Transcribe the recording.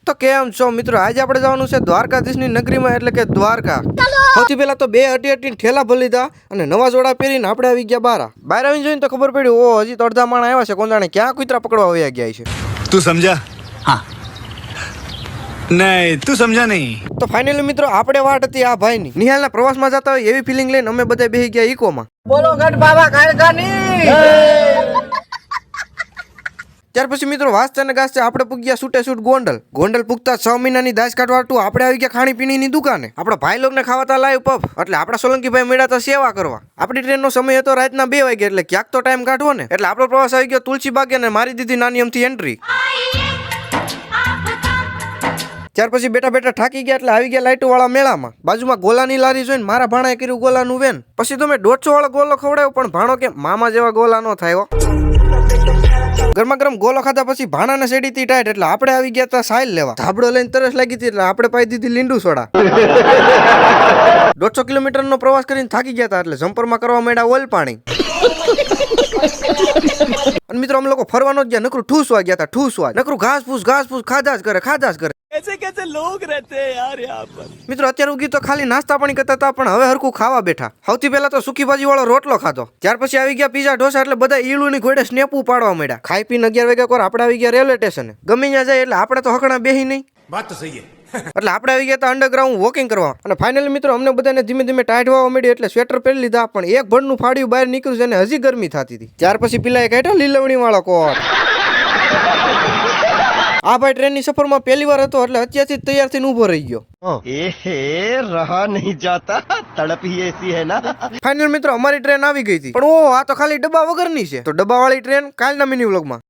તો કેમ છો મિત્રો, આજે આપણે જવાનું છે દ્વારકાધીશની નગરીમાં, એટલે કે દ્વારકા. સૌથી પહેલા તો બે હટી ઠેલા ભરી લીધા અને નવા જોડા પહેરીને આપણે આવી ગયા બહાર આવીને જોઈને તો ખબર પડી, ઓ હજી તો અડધા માણા આવ્યા છે, કોણ જાણે ક્યાં કૂતરા પકડવા વયા ગયા છે. તું સમજા? હા. નહીં, તું સમજા નહીં. તો ફાઇનલી મિત્રો આપણે વાટ હતી આ ભાઈની. નિહાલના પ્રવાસમાં જતા હોય એવી ફિલિંગ લઈને અમે બધા બેસી ગયા ઇકોમાં. બોલો ગઢ બાબા કાયકાની. ત્યાર પછી મિત્રો વાંચતા ને ગાજતા આપણે પૂગ્યા છૂટે છૂટ ગોંડલ પૂગતા 6 મહિનાની દાસ કાઢવાટું આપણે આવી ગયા ખાણી પીણીની દુકાને. આપણા ભાઈ લોકોને ખાવાતા લાઈવ પફ, એટલે આપણા સોલંકી ભાઈ મળ્યા હતા સેવા કરવા. આપણી ટ્રેનનો સમય હતો રાતના 2 વાગે, એટલે ક્યાંક તો ટાઈમ કાઢવો ને, એટલે આપણો પ્રવાસ આવી ગયો તુલસી બાગે અને મારી દીધી નાની અમથી એન્ટ્રી. ત્યાર પછી બેઠા બેઠા થાકી ગયા એટલે આવી ગયા લાઈટો વાળા મેળામાં. બાજુમાં ગોલાની લારી જોઈને મારા ભાણાએ કર્યું ગોલાનું વેન. પછી તો મેં 150 વાળો ગોલો ખવડાવ્યો, પણ ભાણો કે મામા જેવા ગોલા નો થાય. ગરમા ગરમ ગોલો ખાધા પછી ભાણાને સેડીથી ટાઈટ, એટલે આપણે આવી ગયા હતા સાઈલ લેવા. ધાબળો લઈને તરસ લાગી હતી, એટલે આપણે પાઈ દીધી લીંડુ સોડા. 150 કિલોમીટરનો પ્રવાસ કરીને થાકી ગયા હતા, એટલે જમ્પરમાં કરવા માંડ્યા ઓઇલ પાણી. અને મિત્રો અમે લોકો ફરવાનો જ ગયા, નકરું ઠૂસવા ગયા હતા, ઠૂસવા. નકરું ઘાસ ફૂસ ખાધા જ કરે. ऐसे कैसे लोग रहते हैं यार यहाँ पर. મિત્રો અત્યારે ઉગી તો ખાલી નાસ્તા પાણી કરતા હતા, પણ હવે હરખું ખાવા બેઠા. સૌથી પહેલા તો સુકી ભાજી વાળો રોટલો ખાધો. ત્યાર પછી આવી ગયા પીઝા ઢોસા, એટલે બધા ઈળુની ઘોડે સ્નેપું પાડવા માંડ્યા. ખાઈ પીને 11 વાગ્યા કોર આપણે આવી ગયા રેલવે સ્ટેશને. ગમે ત્યાં જાય એટલે આપણે તો હકણા બેહી નહીં. વાત તો સહી હે. એટલે આપણે આવી ગયા હતા અંડરગ્રાઉન્ડ વોકિંગ કરવા. અને ફાઇનલી મિત્રો અમને બધાને ધીમે ધીમે ટાઈટ હોવા મળી, એટલે સ્વેટર પહેરી લીધા, પણ એક ભડનું ફાડ્યું બહાર નીકળ્યું છે અને હજી ગરમી થતી હતી. ત્યાર પછી પેલા કાઢ્યો લીલવણી વાળો કોટ. આ ભાઈ ટ્રેનની સફરમાં પહેલી વાર હતો, એટલે અત્યારથી જ તૈયાર થઈને ઊભો રહી ગયો. रहा नहीं जाता, तड़प ही ऐसी है ना. ફાઇનલ મિત્રો અમારી ટ્રેન આવી ગઈ હતી, પણ ઓ આ તો ખાલી ડબ્બા વગરની છે. તો ડબ્બા વાળી ટ્રેન કાલના મિની વ્લોગમાં.